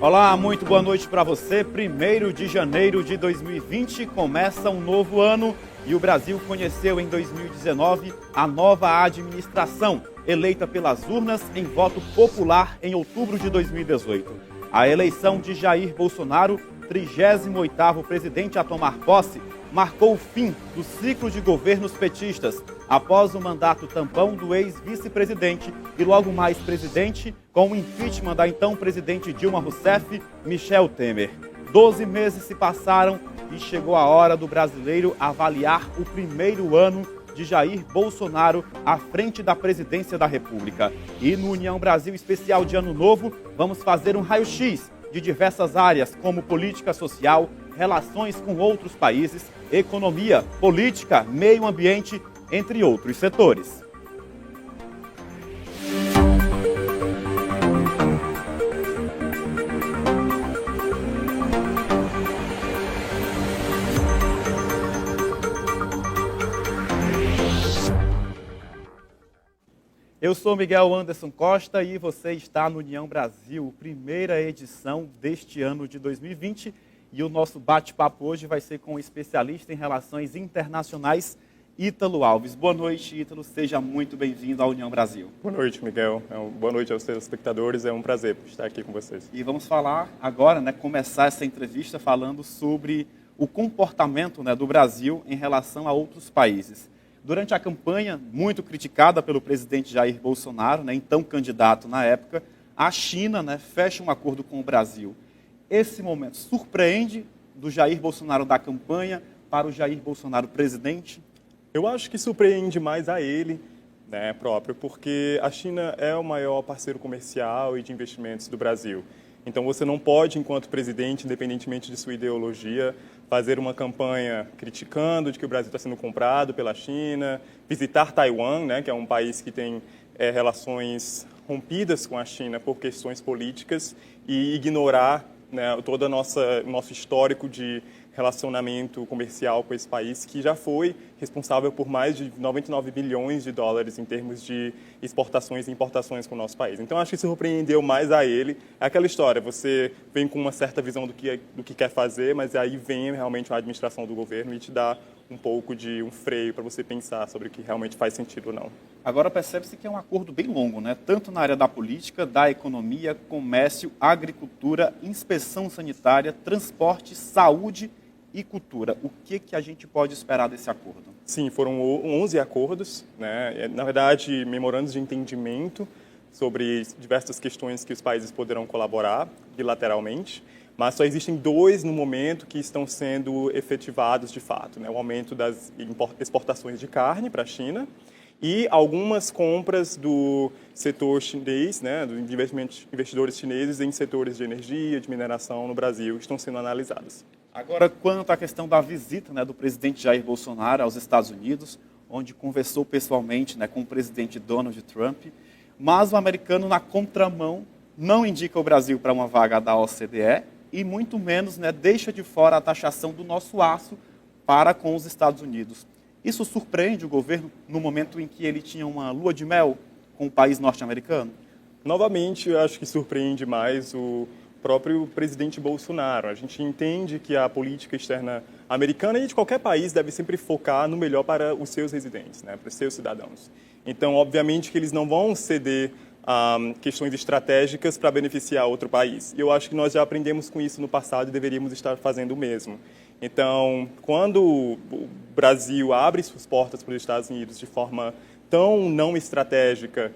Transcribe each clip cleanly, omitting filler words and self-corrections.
Olá, muito boa noite para você. 1º de janeiro de 2020 começa um novo ano e o Brasil conheceu em 2019 a nova administração, eleita pelas urnas em voto popular em outubro de 2018. A eleição de Jair Bolsonaro, 38º presidente a tomar posse, marcou o fim do ciclo de governos petistas, após o mandato tampão do ex-vice-presidente e logo mais presidente, com o impeachment da então presidente Dilma Rousseff, Michel Temer. 12 meses se passaram e chegou a hora do brasileiro avaliar o primeiro ano de Jair Bolsonaro à frente da presidência da República. E no União Brasil Especial de Ano Novo, vamos fazer um raio-x de diversas áreas, como política social, relações com outros países, economia, política, meio ambiente, entre outros setores. Eu sou Miguel Anderson Costa e você está no União Brasil, primeira edição deste ano de 2020. E o nosso bate-papo hoje vai ser com o especialista em relações internacionais, Ítalo Alves. Boa noite, Ítalo. Seja muito bem-vindo à União Brasil. Boa noite, Miguel. Boa noite aos telespectadores. É um prazer estar aqui com vocês. E vamos falar agora, começar essa entrevista falando sobre o comportamento, do Brasil em relação a outros países. Durante a campanha, muito criticada pelo presidente Jair Bolsonaro, então candidato na época, a China, fecha um acordo com o Brasil. Esse momento surpreende do Jair Bolsonaro da campanha para o Jair Bolsonaro presidente? Eu acho que surpreende mais a ele, próprio, porque a China é o maior parceiro comercial e de investimentos do Brasil. Então você não pode, enquanto presidente, independentemente de sua ideologia, fazer uma campanha criticando de que o Brasil está sendo comprado pela China, visitar Taiwan, que é um país que tem relações rompidas com a China por questões políticas, e ignorar todo o nosso histórico de relacionamento comercial com esse país, que já foi responsável por mais de 99 bilhões de dólares em termos de exportações e importações com o nosso país. Então, acho que surpreendeu mais a ele. É aquela história, você vem com uma certa visão do que quer fazer, mas aí vem realmente a administração do governo e te dá um pouco de um freio para você pensar sobre o que realmente faz sentido ou não. Agora percebe-se que é um acordo bem longo, tanto na área da política, da economia, comércio, agricultura, inspeção sanitária, transporte, saúde e cultura. O que a gente pode esperar desse acordo? Sim, foram 11 acordos, na verdade, memorandos de entendimento sobre diversas questões que os países poderão colaborar bilateralmente, mas só existem 2 no momento que estão sendo efetivados de fato, o aumento das exportações de carne para a China e algumas compras do setor chinês, dos investidores chineses em setores de energia, de mineração no Brasil, que estão sendo analisadas. Agora, quanto à questão da visita do presidente Jair Bolsonaro aos Estados Unidos, onde conversou pessoalmente com o presidente Donald Trump, mas o americano, na contramão, não indica o Brasil para uma vaga da OCDE e muito menos deixa de fora a taxação do nosso aço para com os Estados Unidos. Isso surpreende o governo no momento em que ele tinha uma lua de mel com o país norte-americano? Novamente, eu acho que surpreende mais o próprio presidente Bolsonaro. A gente entende que a política externa americana e de qualquer país deve sempre focar no melhor para os seus residentes, para os seus cidadãos. Então, obviamente que eles não vão ceder a questões estratégicas para beneficiar outro país. E eu acho que nós já aprendemos com isso no passado e deveríamos estar fazendo o mesmo. Então, quando o Brasil abre suas portas para os Estados Unidos de forma tão não estratégica,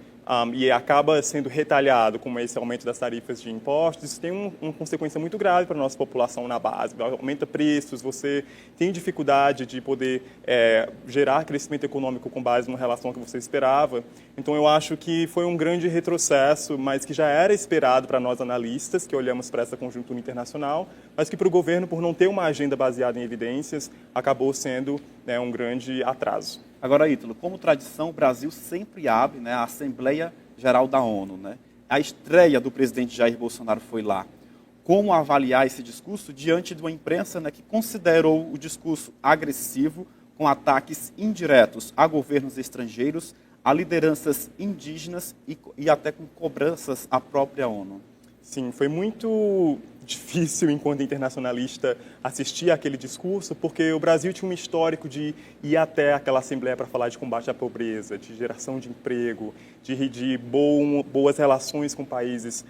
e acaba sendo retalhado com esse aumento das tarifas de impostos, isso tem uma consequência muito grave para a nossa população na base. Aumenta preços, você tem dificuldade de poder gerar crescimento econômico com base numa relação que você esperava. Então, eu acho que foi um grande retrocesso, mas que já era esperado para nós analistas, que olhamos para essa conjuntura internacional, mas que para o governo, por não ter uma agenda baseada em evidências, acabou sendo um grande atraso. Agora, Ítalo, como tradição, o Brasil sempre abre a Assembleia Geral da ONU. A estreia do presidente Jair Bolsonaro foi lá. Como avaliar esse discurso diante de uma imprensa que considerou o discurso agressivo, com ataques indiretos a governos estrangeiros, a lideranças indígenas e até com cobranças à própria ONU? Sim, foi muito difícil, enquanto internacionalista, assistir àquele discurso, porque o Brasil tinha um histórico de ir até aquela Assembleia para falar de combate à pobreza, de geração de emprego, de boas relações com países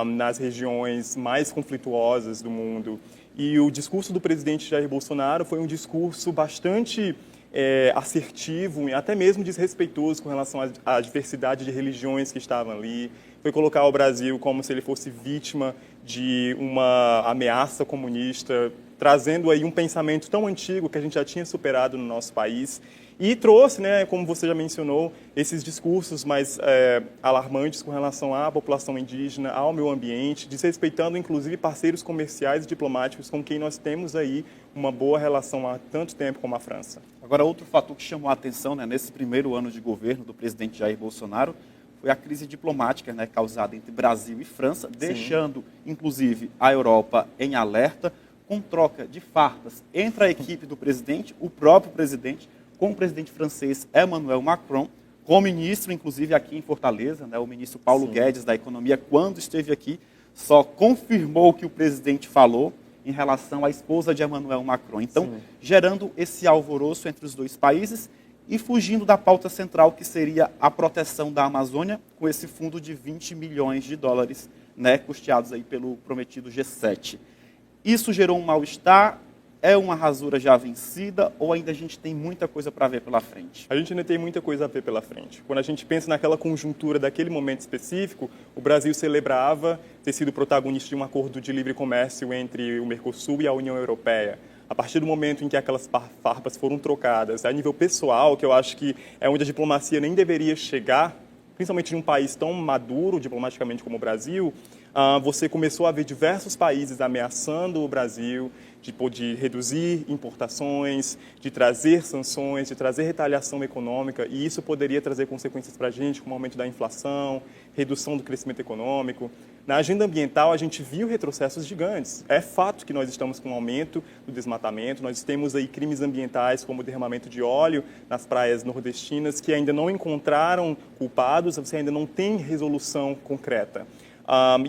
nas regiões mais conflituosas do mundo. E o discurso do presidente Jair Bolsonaro foi um discurso bastante assertivo e até mesmo desrespeitoso com relação à diversidade de religiões que estavam ali. Foi colocar o Brasil como se ele fosse vítima de uma ameaça comunista, trazendo aí um pensamento tão antigo que a gente já tinha superado no nosso país. E trouxe, né, como você já mencionou, esses discursos mais alarmantes com relação à população indígena, ao meio ambiente, desrespeitando inclusive parceiros comerciais e diplomáticos com quem nós temos aí uma boa relação há tanto tempo como a França. Agora, outro fator que chamou a atenção, né, nesse primeiro ano de governo do presidente Jair Bolsonaro foi a crise diplomática, né, causada entre Brasil e França, deixando inclusive a Europa em alerta, com troca de farpas entre a equipe do presidente, o próprio presidente, com o presidente francês Emmanuel Macron, com o ministro, inclusive aqui em Fortaleza, né, o ministro Paulo Guedes da Economia, quando esteve aqui, só confirmou o que o presidente falou em relação à esposa de Emmanuel Macron. Então, gerando esse alvoroço entre os dois países e fugindo da pauta central, que seria a proteção da Amazônia, com esse fundo de 20 milhões de dólares, né, custeados aí pelo prometido G7. Isso gerou um mal-estar. É uma rasura já vencida ou ainda a gente tem muita coisa para ver pela frente? A gente ainda tem muita coisa a ver pela frente. Quando a gente pensa naquela conjuntura daquele momento específico, o Brasil celebrava ter sido protagonista de um acordo de livre comércio entre o Mercosul e a União Europeia. A partir do momento em que aquelas farpas foram trocadas, a nível pessoal, que eu acho que é onde a diplomacia nem deveria chegar, principalmente de um país tão maduro diplomaticamente como o Brasil, você começou a ver diversos países ameaçando o Brasil, de reduzir importações, de trazer sanções, de trazer retaliação econômica, e isso poderia trazer consequências para a gente, como aumento da inflação, redução do crescimento econômico. Na agenda ambiental, a gente viu retrocessos gigantes. É fato que nós estamos com um aumento do desmatamento, nós temos aí crimes ambientais como o derramamento de óleo nas praias nordestinas, que ainda não encontraram culpados, você ainda não tem resolução concreta.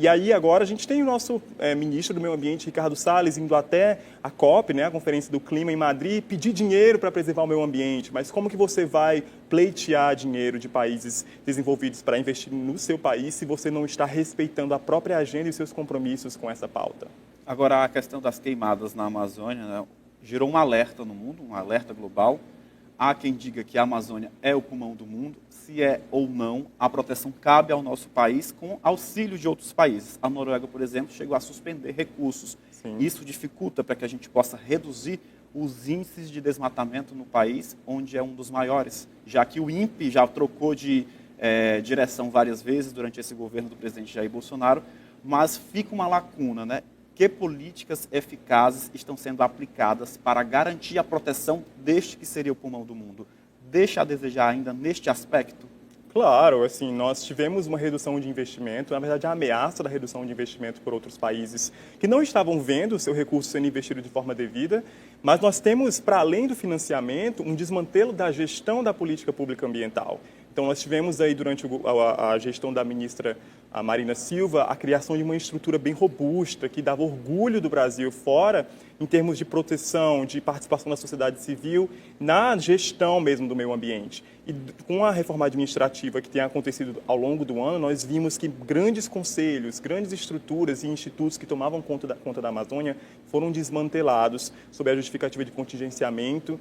E aí agora a gente tem o nosso ministro do Meio Ambiente, Ricardo Salles, indo até a COP, né, a Conferência do Clima em Madrid, pedir dinheiro para preservar o meio ambiente. Mas como que você vai pleitear dinheiro de países desenvolvidos para investir no seu país se você não está respeitando a própria agenda e seus compromissos com essa pauta? Agora, a questão das queimadas na Amazônia, né, gerou um alerta no mundo, um alerta global. Há quem diga que a Amazônia é o pulmão do mundo. Se é ou não, a proteção cabe ao nosso país com auxílio de outros países. A Noruega, por exemplo, chegou a suspender recursos. Sim. Isso dificulta para que a gente possa reduzir os índices de desmatamento no país, onde é um dos maiores, já que o INPE já trocou de direção várias vezes durante esse governo do presidente Jair Bolsonaro, mas fica uma lacuna, né? Que políticas eficazes estão sendo aplicadas para garantir a proteção deste que seria o pulmão do mundo? Deixa a desejar ainda neste aspecto? Claro, assim, nós tivemos uma redução de investimento, na verdade a ameaça da redução de investimento por outros países que não estavam vendo o seu recurso sendo investido de forma devida, mas nós temos, para além do financiamento, um desmantelo da gestão da política pública ambiental. Então, nós tivemos aí, durante a gestão da ministra Marina Silva, a criação de uma estrutura bem robusta, que dava orgulho do Brasil fora, em termos de proteção, de participação da sociedade civil, na gestão mesmo do meio ambiente. E com a reforma administrativa que tem acontecido ao longo do ano, nós vimos que grandes conselhos, grandes estruturas e institutos que tomavam conta da Amazônia foram desmantelados sob a justificativa de contingenciamento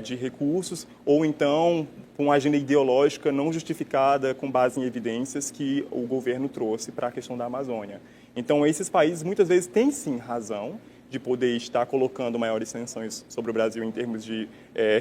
de recursos, ou então com uma agenda ideológica não justificada com base em evidências que o governo trouxe para a questão da Amazônia. Então, esses países muitas vezes têm sim razão de poder estar colocando maiores sanções sobre o Brasil em termos de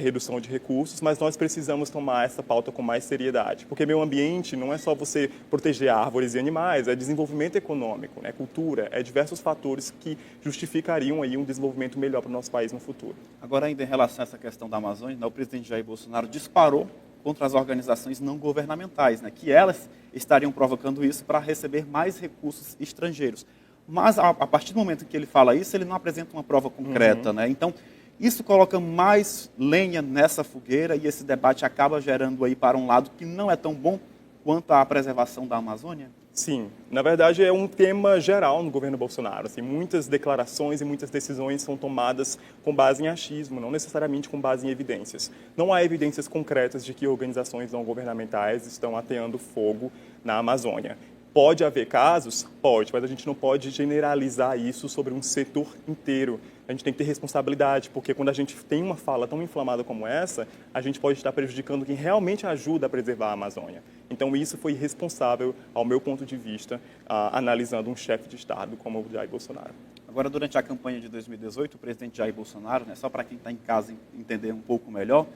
redução de recursos, mas nós precisamos tomar essa pauta com mais seriedade, porque meio ambiente não é só você proteger árvores e animais, é desenvolvimento econômico, é cultura, é diversos fatores que justificariam aí um desenvolvimento melhor para o nosso país no futuro. Agora, ainda em relação a essa questão da Amazônia, o presidente Jair Bolsonaro disparou contra as organizações não governamentais, que elas estariam provocando isso para receber mais recursos estrangeiros. Mas, a partir do momento que ele fala isso, ele não apresenta uma prova concreta, Então, isso coloca mais lenha nessa fogueira e esse debate acaba gerando aí para um lado que não é tão bom quanto à preservação da Amazônia? Sim, na verdade é um tema geral no governo Bolsonaro. Assim, muitas declarações e muitas decisões são tomadas com base em achismo, não necessariamente com base em evidências. Não há evidências concretas de que organizações não governamentais estão ateando fogo na Amazônia. Pode haver casos? Pode, mas a gente não pode generalizar isso sobre um setor inteiro. A gente tem que ter responsabilidade, porque quando a gente tem uma fala tão inflamada como essa, a gente pode estar prejudicando quem realmente ajuda a preservar a Amazônia. Então isso foi irresponsável, ao meu ponto de vista, analisando um chefe de Estado como o Jair Bolsonaro. Agora, durante a campanha de 2018, o presidente Jair Bolsonaro, né, só para quem está em casa entender um pouco melhor,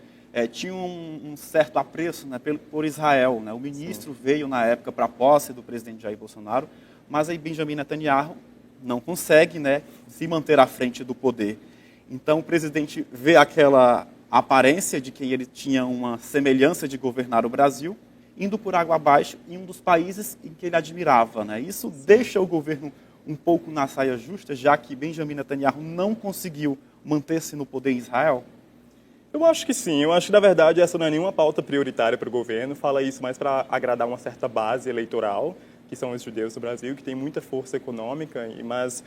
tinha um certo apreço, né, por Israel. Né? O ministro veio, na época, para a posse do presidente Jair Bolsonaro, mas aí Benjamin Netanyahu não consegue, né, se manter à frente do poder. Então, o presidente vê aquela aparência de que ele tinha uma semelhança de governar o Brasil, indo por água abaixo em um dos países em que ele admirava. Né? Isso deixa o governo um pouco na saia justa, já que Benjamin Netanyahu não conseguiu manter-se no poder em Israel? Eu acho que sim. Eu acho que, na verdade, essa não é nenhuma pauta prioritária para o governo. Fala isso mais para agradar uma certa base eleitoral, que são os judeus do Brasil, que tem muita força econômica, mas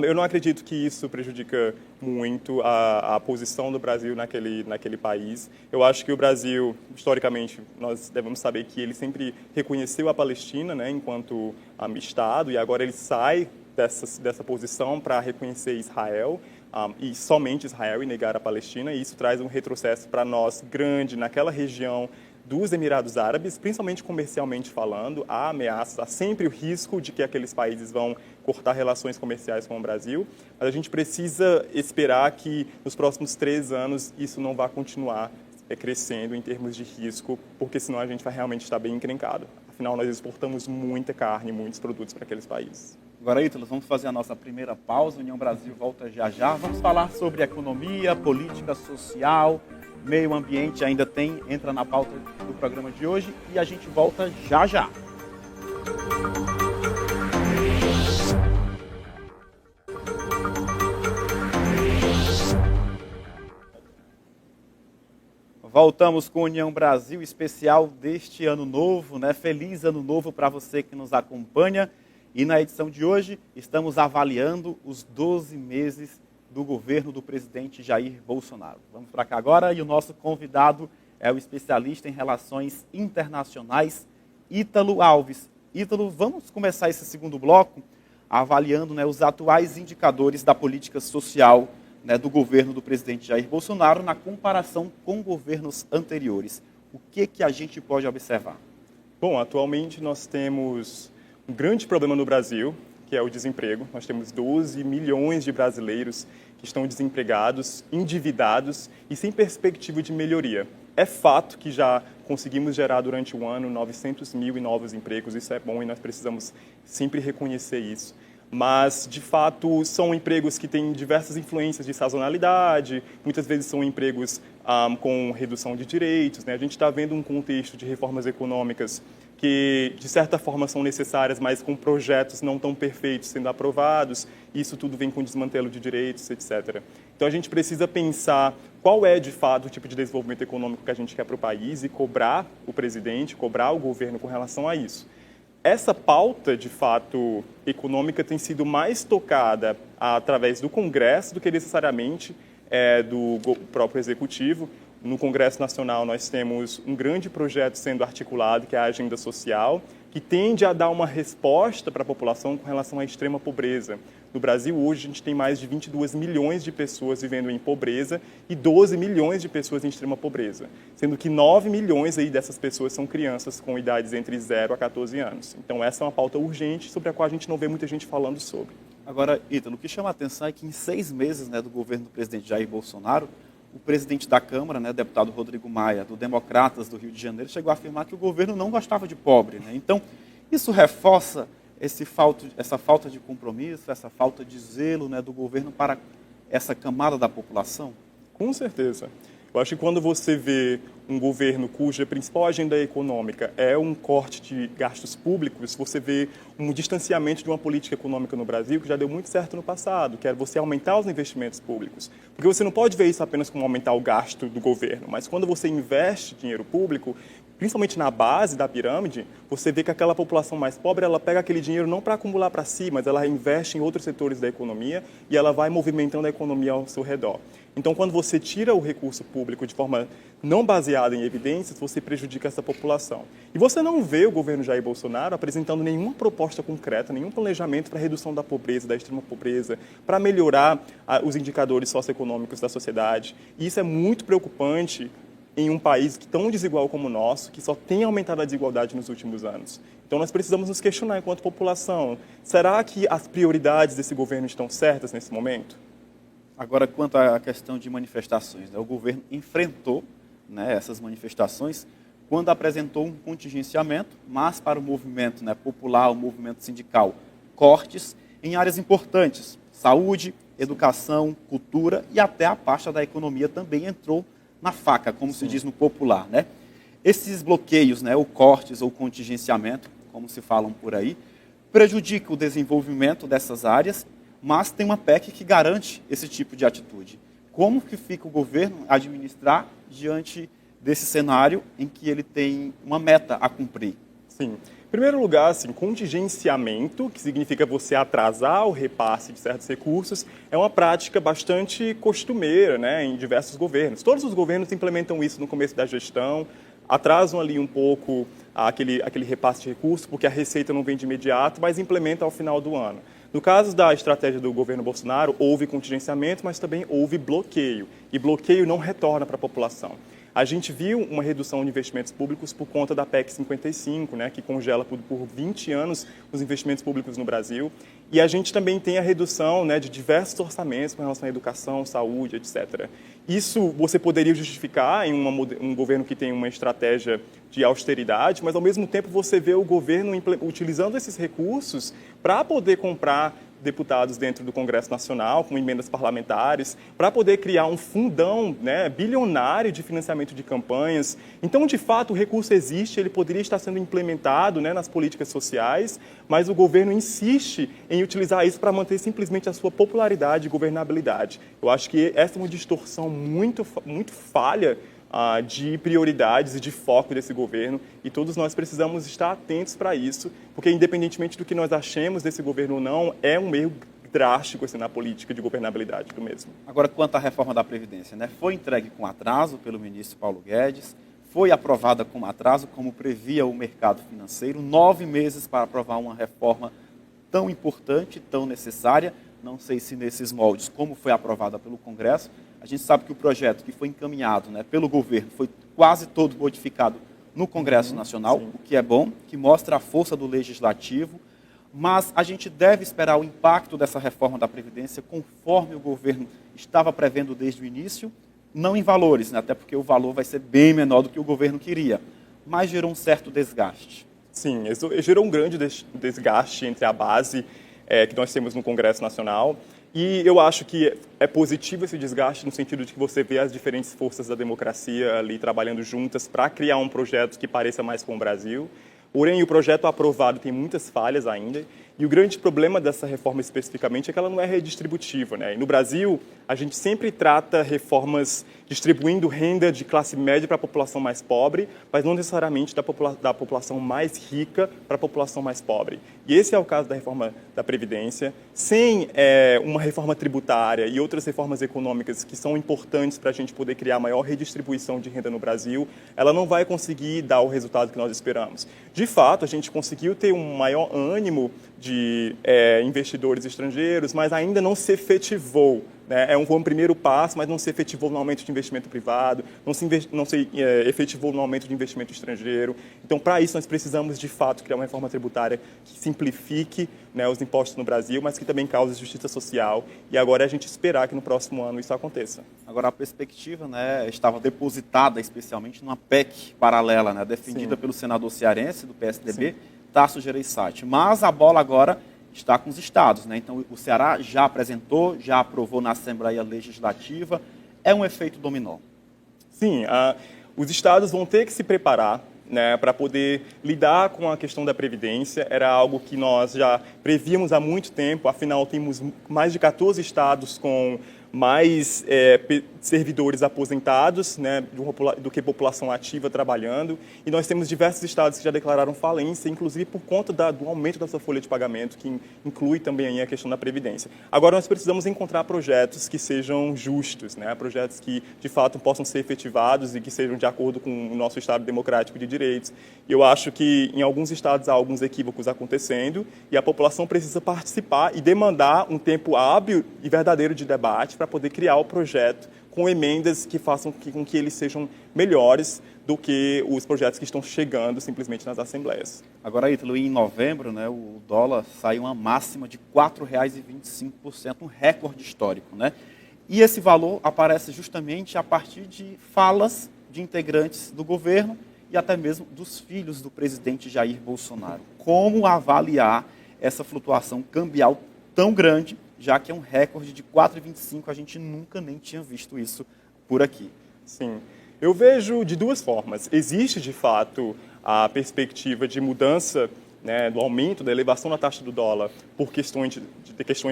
eu não acredito que isso prejudica muito a posição do Brasil naquele país. Eu acho que o Brasil, historicamente, nós devemos saber que ele sempre reconheceu a Palestina, né, enquanto Estado, e agora ele sai dessa posição para reconhecer Israel, e somente Israel, e negar a Palestina, e isso traz um retrocesso para nós grande naquela região dos Emirados Árabes, principalmente comercialmente falando. Há ameaças, há sempre o risco de que aqueles países vão cortar relações comerciais com o Brasil, mas a gente precisa esperar que nos próximos 3 anos isso não vá continuar crescendo em termos de risco, porque senão a gente vai realmente estar bem encrencado. Afinal, nós exportamos muita carne, muitos produtos para aqueles países. Agora, Ítalo, vamos fazer a nossa primeira pausa. União Brasil volta já já. Vamos falar sobre economia, política social, meio ambiente. Ainda entra na pauta do programa de hoje e a gente volta já já. Voltamos com União Brasil, especial deste ano novo, né? Feliz ano novo para você que nos acompanha. E na edição de hoje, estamos avaliando os 12 meses do governo do presidente Jair Bolsonaro. Vamos para cá agora e o nosso convidado é o especialista em relações internacionais, Ítalo Alves. Ítalo, vamos começar esse segundo bloco avaliando, né, os atuais indicadores da política social, né, do governo do presidente Jair Bolsonaro na comparação com governos anteriores. O que a gente pode observar? Bom, atualmente nós temos um grande problema no Brasil, que é o desemprego. Nós temos 12 milhões de brasileiros que estão desempregados, endividados e sem perspectiva de melhoria. É fato que já conseguimos gerar durante o ano 900 mil novos empregos, isso é bom e nós precisamos sempre reconhecer isso. Mas, de fato, são empregos que têm diversas influências de sazonalidade, muitas vezes são empregos com redução de direitos, né? A gente está vendo um contexto de reformas econômicas que, de certa forma, são necessárias, mas com projetos não tão perfeitos sendo aprovados, isso tudo vem com desmantelo de direitos, etc. Então, a gente precisa pensar qual é, de fato, o tipo de desenvolvimento econômico que a gente quer para o país e cobrar o presidente, cobrar o governo com relação a isso. Essa pauta, de fato, econômica tem sido mais tocada através do Congresso do que necessariamente do próprio Executivo. No Congresso Nacional, nós temos um grande projeto sendo articulado, que é a Agenda Social, que tende a dar uma resposta para a população com relação à extrema pobreza. No Brasil, hoje, a gente tem mais de 22 milhões de pessoas vivendo em pobreza e 12 milhões de pessoas em extrema pobreza, sendo que 9 milhões aí dessas pessoas são crianças com idades entre 0 a 14 anos. Então, essa é uma pauta urgente sobre a qual a gente não vê muita gente falando sobre. Agora, Ítalo, o que chama a atenção é que em 6 meses, né, do governo do presidente Jair Bolsonaro, o presidente da Câmara, né, deputado Rodrigo Maia, do Democratas do Rio de Janeiro, chegou a afirmar que o governo não gostava de pobre. Né? Então, isso reforça essa falta de compromisso, essa falta de zelo, né, do governo para essa camada da população? Com certeza. Eu acho que quando você vê um governo cuja principal agenda econômica é um corte de gastos públicos, você vê um distanciamento de uma política econômica no Brasil que já deu muito certo no passado, que era você aumentar os investimentos públicos. Porque você não pode ver isso apenas como aumentar o gasto do governo, mas quando você investe dinheiro público, principalmente na base da pirâmide, você vê que aquela população mais pobre, ela pega aquele dinheiro não para acumular para si, mas ela investe em outros setores da economia e ela vai movimentando a economia ao seu redor. Então, quando você tira o recurso público de forma não baseada em evidências, você prejudica essa população. E você não vê o governo Jair Bolsonaro apresentando nenhuma proposta concreta, nenhum planejamento para a redução da pobreza, da extrema pobreza, para melhorar os indicadores socioeconômicos da sociedade. E isso é muito preocupante em um país tão desigual como o nosso, que só tem aumentado a desigualdade nos últimos anos. Então, nós precisamos nos questionar enquanto população, será que as prioridades desse governo estão certas nesse momento? Agora, quanto à questão de manifestações, né, o governo enfrentou, né, essas manifestações quando apresentou um contingenciamento, mas para o movimento, né, popular, o movimento sindical, cortes em áreas importantes, saúde, educação, cultura e até a pasta da economia também entrou na faca, como se diz no popular, né? Esses bloqueios, né, ou cortes ou contingenciamento, como se falam por aí, prejudicam o desenvolvimento dessas áreas, mas tem uma PEC que garante esse tipo de atitude. Como que fica o governo administrar diante desse cenário em que ele tem uma meta a cumprir? Sim. Em primeiro lugar, assim, contingenciamento, que significa você atrasar o repasse de certos recursos, é uma prática bastante costumeira, né, em diversos governos. Todos os governos implementam isso no começo da gestão, atrasam ali um pouco aquele repasse de recursos, porque a receita não vem de imediato, mas implementam ao final do ano. No caso da estratégia do governo Bolsonaro, houve contingenciamento, mas também houve bloqueio. E bloqueio não retorna para a população. A gente viu uma redução de investimentos públicos por conta da PEC 55, né, que congela por 20 anos os investimentos públicos no Brasil. E a gente também tem a redução, né, de diversos orçamentos com relação à educação, saúde, etc. Isso você poderia justificar em um governo que tem uma estratégia de austeridade, mas ao mesmo tempo você vê o governo utilizando esses recursos para poder comprar deputados dentro do Congresso Nacional, com emendas parlamentares, para poder criar um fundão, né, bilionário de financiamento de campanhas. Então, de fato, o recurso existe, ele poderia estar sendo implementado, né, nas políticas sociais, mas o governo insiste em utilizar isso para manter simplesmente a sua popularidade e governabilidade. Eu acho que essa é uma distorção muito falha de prioridades e de foco desse governo, e todos nós precisamos estar atentos para isso, porque independentemente do que nós achemos desse governo ou não, é um erro drástico assim, na política de governabilidade do mesmo. Agora, quanto à reforma da Previdência, né, foi entregue com atraso pelo ministro Paulo Guedes, foi aprovada com atraso, como previa o mercado financeiro, 9 meses para aprovar uma reforma tão importante, tão necessária, não sei se nesses moldes, como foi aprovada pelo Congresso. A gente sabe que o projeto que foi encaminhado, né, pelo governo foi quase todo modificado no Congresso Nacional, sim, o que é bom, que mostra a força do Legislativo, mas a gente deve esperar o impacto dessa reforma da Previdência conforme o governo estava prevendo desde o início, não em valores, né, até porque o valor vai ser bem menor do que o governo queria, mas gerou um certo desgaste. Sim, gerou um grande desgaste entre a base que nós temos no Congresso Nacional. E eu acho que é positivo esse desgaste no sentido de que você vê as diferentes forças da democracia ali trabalhando juntas para criar um projeto que pareça mais com o Brasil. Porém, o projeto aprovado tem muitas falhas ainda. E o grande problema dessa reforma especificamente é que ela não é redistributiva, né? E no Brasil, a gente sempre trata reformas distribuindo renda de classe média para a população mais pobre, mas não necessariamente da população mais rica para a população mais pobre. E esse é o caso da reforma da Previdência. Sem uma reforma tributária e outras reformas econômicas que são importantes para a gente poder criar maior redistribuição de renda no Brasil, ela não vai conseguir dar o resultado que nós esperamos. De fato, a gente conseguiu ter um maior ânimo de investidores estrangeiros, mas ainda não se efetivou. Né? Foi um primeiro passo, mas não se efetivou no aumento de investimento privado, não se efetivou no aumento de investimento estrangeiro. Então, para isso, nós precisamos, de fato, criar uma reforma tributária que simplifique, né, os impostos no Brasil, mas que também cause justiça social. E agora é a gente esperar que no próximo ano isso aconteça. Agora, a perspectiva, né, estava depositada especialmente numa PEC paralela, né, defendida, sim, pelo senador cearense do PSDB, sim, Tasso Gereissati. Mas a bola agora está com os estados, né? Então, o Ceará já apresentou, já aprovou na Assembleia Legislativa. É um efeito dominó. Sim, os estados vão ter que se preparar, né, para poder lidar com a questão da Previdência. Era algo que nós já prevíamos há muito tempo, afinal temos mais de 14 estados com mais servidores aposentados, né, do que população ativa trabalhando. E nós temos diversos estados que já declararam falência, inclusive por conta do aumento da sua folha de pagamento, que inclui também aí a questão da Previdência. Agora, nós precisamos encontrar projetos que sejam justos, né, projetos que, de fato, possam ser efetivados e que sejam de acordo com o nosso Estado democrático de direitos. E eu acho que, em alguns estados, há alguns equívocos acontecendo e a população precisa participar e demandar um tempo hábil e verdadeiro de debate para poder criar o projeto com emendas que façam com que eles sejam melhores do que os projetos que estão chegando simplesmente nas assembleias. Agora, Ítalo, em novembro, né, o dólar saiu uma máxima de R$ 4,25%, um recorde histórico, né? E esse valor aparece justamente a partir de falas de integrantes do governo e até mesmo dos filhos do presidente Jair Bolsonaro. Como avaliar essa flutuação cambial tão grande, já que é um recorde de 4,25, a gente nunca nem tinha visto isso por aqui? Sim, eu vejo de duas formas. Existe, de fato, a perspectiva de mudança, né, do aumento, da elevação da taxa do dólar por questões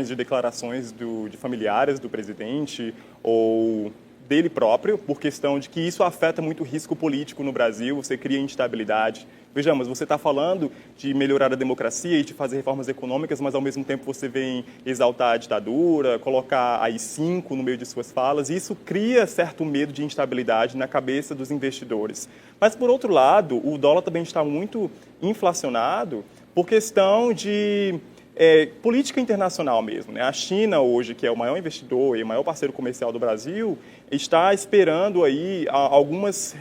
de declarações de familiares do presidente ou dele próprio, por questão de que isso afeta muito o risco político no Brasil, você cria instabilidade. Vejamos, você está falando de melhorar a democracia e de fazer reformas econômicas, mas ao mesmo tempo você vem exaltar a ditadura, colocar a AI-5 no meio de suas falas, e isso cria certo medo de instabilidade na cabeça dos investidores. Mas, por outro lado, o dólar também está muito inflacionado por questão de política internacional mesmo, né? A China hoje, que é o maior investidor e o maior parceiro comercial do Brasil, está esperando aí algumas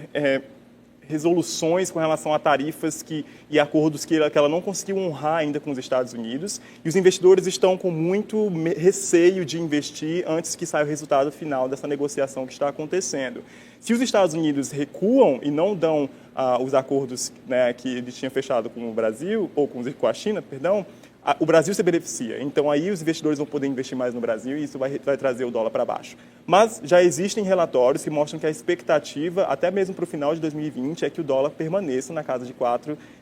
resoluções com relação a tarifas e acordos que ela não conseguiu honrar ainda com os Estados Unidos, e os investidores estão com muito receio de investir antes que saia o resultado final dessa negociação que está acontecendo. Se os Estados Unidos recuam e não dão os acordos, né, que eles tinham fechado com o Brasil, ou com a China, perdão, o Brasil se beneficia. Então, aí os investidores vão poder investir mais no Brasil e isso vai trazer o dólar para baixo. Mas já existem relatórios que mostram que a expectativa, até mesmo para o final de 2020, é que o dólar permaneça na casa de R$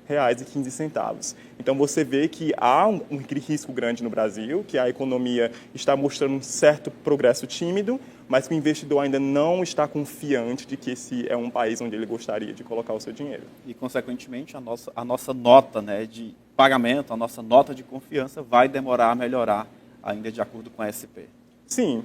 4,15. Então, você vê que há um risco grande no Brasil, que a economia está mostrando um certo progresso tímido, mas que o investidor ainda não está confiante de que esse é um país onde ele gostaria de colocar o seu dinheiro. E, consequentemente, a nossa nota, né, de pagamento, a nossa nota de confiança vai demorar a melhorar ainda de acordo com a SP. Sim,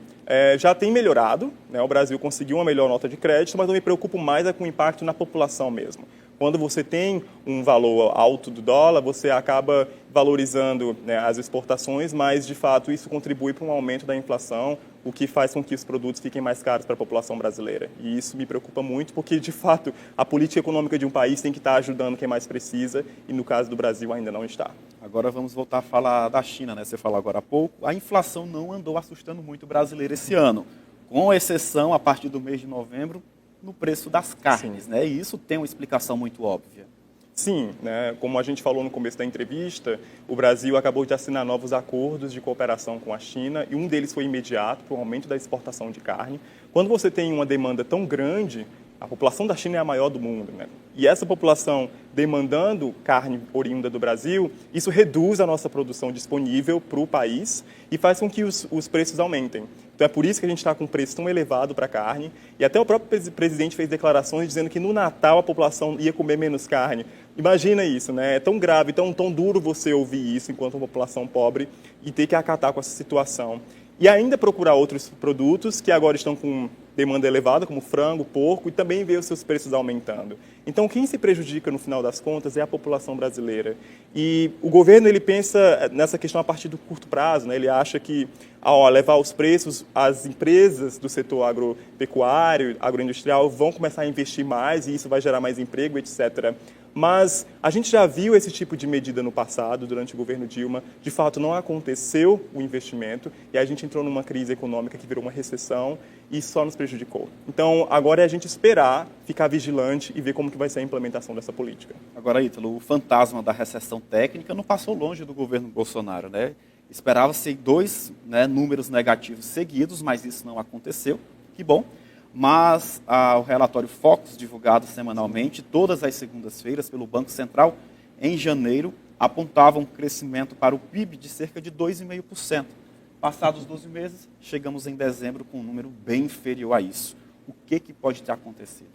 já tem melhorado, né? O Brasil conseguiu uma melhor nota de crédito, mas eu me preocupo mais com o impacto na população mesmo. Quando você tem um valor alto do dólar, você acaba valorizando, né, as exportações, mas, de fato, isso contribui para um aumento da inflação, o que faz com que os produtos fiquem mais caros para a população brasileira. E isso me preocupa muito, porque, de fato, a política econômica de um país tem que estar ajudando quem mais precisa, e, no caso do Brasil, ainda não está. Agora vamos voltar a falar da China, né? Você falou agora há pouco. A inflação não andou assustando muito o brasileiro esse ano, com exceção, a partir do mês de novembro, no preço das carnes, né? E isso tem uma explicação muito óbvia. Sim, né? Como a gente falou no começo da entrevista, o Brasil acabou de assinar novos acordos de cooperação com a China e um deles foi imediato para o aumento da exportação de carne. Quando você tem uma demanda tão grande, a população da China é a maior do mundo, né? E essa população demandando carne oriunda do Brasil, isso reduz a nossa produção disponível para o país e faz com que os preços aumentem. Então é por isso que a gente está com um preço tão elevado para a carne. E até o próprio presidente fez declarações dizendo que no Natal a população ia comer menos carne. Imagina isso, né? É tão grave, tão duro você ouvir isso enquanto uma população pobre e ter que acatar com essa situação. E ainda procurar outros produtos que agora estão com demanda elevada, como frango, porco, e também ver os seus preços aumentando. Então, quem se prejudica, no final das contas, é a população brasileira. E o governo, ele pensa nessa questão a partir do curto prazo, né? Ele acha que, ao levar os preços, as empresas do setor agropecuário, agroindustrial, vão começar a investir mais e isso vai gerar mais emprego, etc. Mas a gente já viu esse tipo de medida no passado, durante o governo Dilma. De fato, não aconteceu o investimento e a gente entrou numa crise econômica que virou uma recessão e só nos prejudicou. Então, agora é a gente esperar, ficar vigilante e ver como que vai ser a implementação dessa política. Agora, Ítalo, o fantasma da recessão técnica não passou longe do governo Bolsonaro, né? Esperava-se 2 números negativos seguidos, mas isso não aconteceu. Que bom. Mas o relatório Focus, divulgado semanalmente, todas as segundas-feiras pelo Banco Central, em janeiro, apontava um crescimento para o PIB de cerca de 2,5%. Passados 12 meses, chegamos em dezembro com um número bem inferior a isso. O que pode ter acontecido?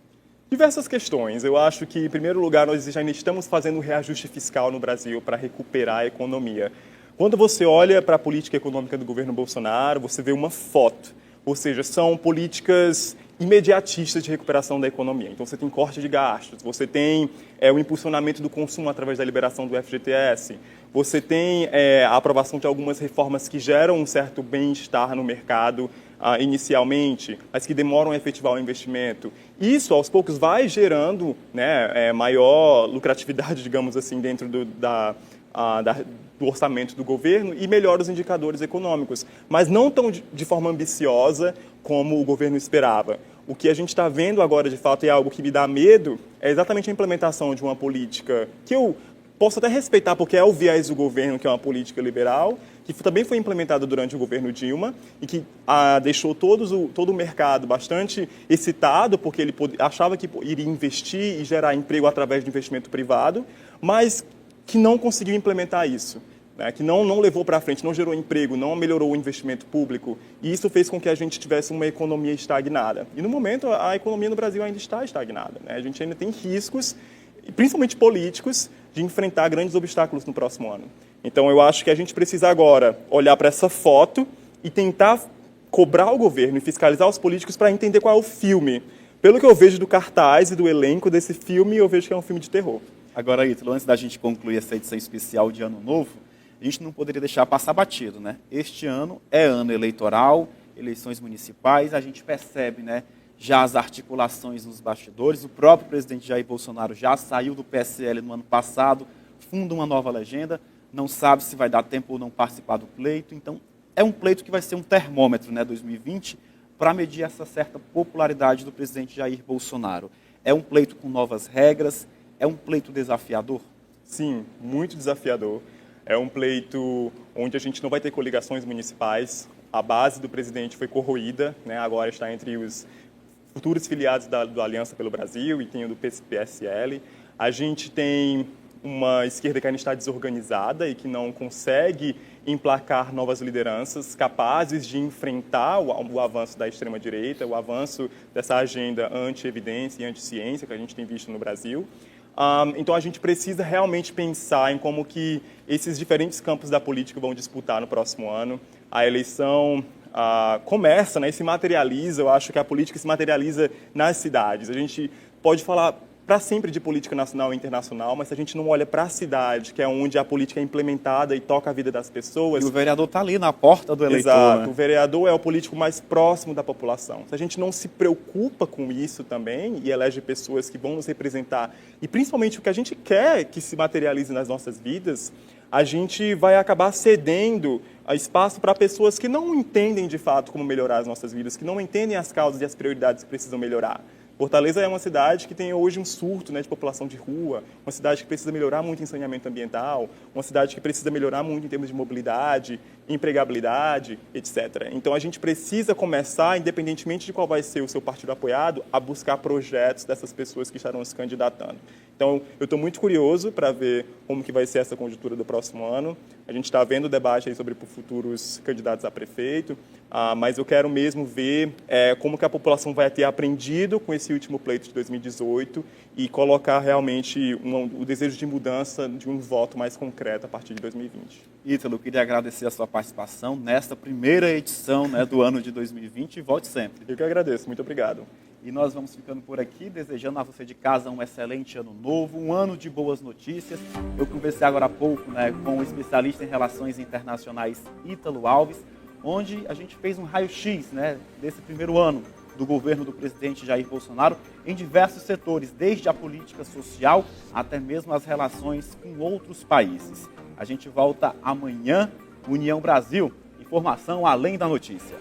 Diversas questões. Eu acho que, em primeiro lugar, nós já ainda estamos fazendo um reajuste fiscal no Brasil para recuperar a economia. Quando você olha para a política econômica do governo Bolsonaro, você vê uma foto. Ou seja, são políticas imediatistas de recuperação da economia. Então, você tem corte de gastos, você tem o impulsionamento do consumo através da liberação do FGTS, você tem a aprovação de algumas reformas que geram um certo bem-estar no mercado inicialmente, mas que demoram a efetivar o investimento. Isso, aos poucos, vai gerando, né, maior lucratividade, digamos assim, dentro do orçamento do governo e melhora os indicadores econômicos, mas não tão de forma ambiciosa como o governo esperava. O que a gente está vendo agora, de fato, é algo que me dá medo, é exatamente a implementação de uma política que eu posso até respeitar, porque é o viés do governo, que é uma política liberal, que também foi implementada durante o governo Dilma e que deixou todo o mercado bastante excitado, porque ele achava que iria investir e gerar emprego através do investimento privado, mas que não conseguiu implementar isso, né? Que não levou para frente, não gerou emprego, não melhorou o investimento público, e isso fez com que a gente tivesse uma economia estagnada. E no momento, a economia no Brasil ainda está estagnada, né? A gente ainda tem riscos, principalmente políticos, de enfrentar grandes obstáculos no próximo ano. Então, eu acho que a gente precisa agora olhar para essa foto e tentar cobrar o governo e fiscalizar os políticos para entender qual é o filme. Pelo que eu vejo do cartaz e do elenco desse filme, eu vejo que é um filme de terror. Agora, Ítalo, antes da gente concluir essa edição especial de Ano Novo, a gente não poderia deixar passar batido, né? Este ano é ano eleitoral, eleições municipais, a gente percebe, né, já as articulações nos bastidores. O próprio presidente Jair Bolsonaro já saiu do PSL no ano passado, funda uma nova legenda, não sabe se vai dar tempo ou não participar do pleito. Então, é um pleito que vai ser um termômetro, né, 2020, para medir essa certa popularidade do presidente Jair Bolsonaro. É um pleito com novas regras, é um pleito desafiador? Sim, muito desafiador. É um pleito onde a gente não vai ter coligações municipais. A base do presidente foi corroída, né, agora está entre os futuros filiados do Aliança pelo Brasil e tem o do PSL. A gente tem uma esquerda que ainda está desorganizada e que não consegue emplacar novas lideranças capazes de enfrentar o avanço da extrema-direita, o avanço dessa agenda anti-evidência e anti-ciência que a gente tem visto no Brasil. Então, a gente precisa realmente pensar em como que esses diferentes campos da política vão disputar no próximo ano. A eleição começa, né, e se materializa. Eu acho que a política se materializa nas cidades. A gente pode falar para sempre de política nacional e internacional, mas se a gente não olha para a cidade, que é onde a política é implementada e toca a vida das pessoas... E o vereador está ali na porta do eleitor. Exato, né? O vereador é o político mais próximo da população. Se a gente não se preocupa com isso também e elege pessoas que vão nos representar, e principalmente o que a gente quer que se materialize nas nossas vidas, a gente vai acabar cedendo espaço para pessoas que não entendem de fato como melhorar as nossas vidas, que não entendem as causas e as prioridades que precisam melhorar. Fortaleza é uma cidade que tem hoje um surto, né, de população de rua, uma cidade que precisa melhorar muito em saneamento ambiental, uma cidade que precisa melhorar muito em termos de mobilidade, empregabilidade, etc. Então, a gente precisa começar, independentemente de qual vai ser o seu partido apoiado, a buscar projetos dessas pessoas que estarão se candidatando. Então, eu estou muito curioso para ver como que vai ser essa conjuntura do próximo ano. A gente está vendo o debate aí sobre futuros candidatos a prefeito, mas eu quero mesmo ver como que a população vai ter aprendido com esse último pleito de 2018 e colocar realmente o desejo de mudança de um voto mais concreto a partir de 2020. Ítalo, queria agradecer a sua participação nesta primeira edição, né, do ano de 2020 e volte sempre. Eu que agradeço, muito obrigado. E nós vamos ficando por aqui, desejando a você de casa um excelente ano novo, um ano de boas notícias. Eu conversei agora há pouco, né, com o especialista em relações internacionais Ítalo Alves, onde a gente fez um raio-x, né, desse primeiro ano do governo do presidente Jair Bolsonaro em diversos setores, desde a política social até mesmo as relações com outros países. A gente volta amanhã, União Brasil, informação além da notícia.